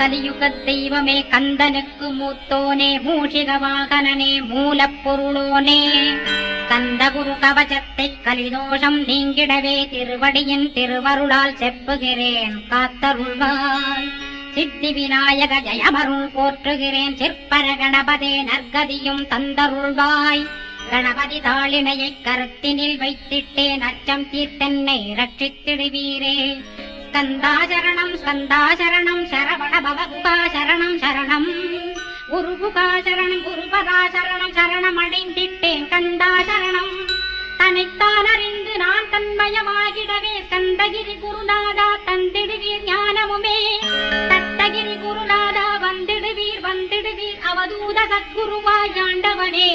கலியுகத் தெய்வமே கந்தனுக்கு மூத்தோனே மூஷிக வாகனனே மூலப்பொருளோனே கந்த குரு கவசத்தை கலிதோஷம் நீங்கிடவே திருவடியின் திருவருளால் செப்புகிறேன் காத்தருள்வாய். சித்தி விநாயக ஜெயமருள் போற்றுகிறேன் சிற்பர கணபதே நற்கதியும் தந்தருள்வாய். கணபதி தாளினையை கருத்தினில் வைத்திட்டேன் அச்சம் தீர்த்தென்னை ரட்சித்திடுவீரே. ஸ்கந்தாசரணம் ஸ்கந்தாசரணம் சரவண பவகுகா சரணம் சரணம் குருகுகா சரணம் குருபதா சரணம் சரணம் அடைந்திட்டேன் கந்தாசரணம். தன்னைத்தான் அறிந்து நான் தன்மயமாகிடவே ஸ்கந்தகிரி குருநாதா தந்திடுவீர் ஞானமுமே. தத்தகிரி குருநாதா வந்திடுவீர் வந்திடுவீர் அவதூத சத்குருவாய் ஆண்டவனே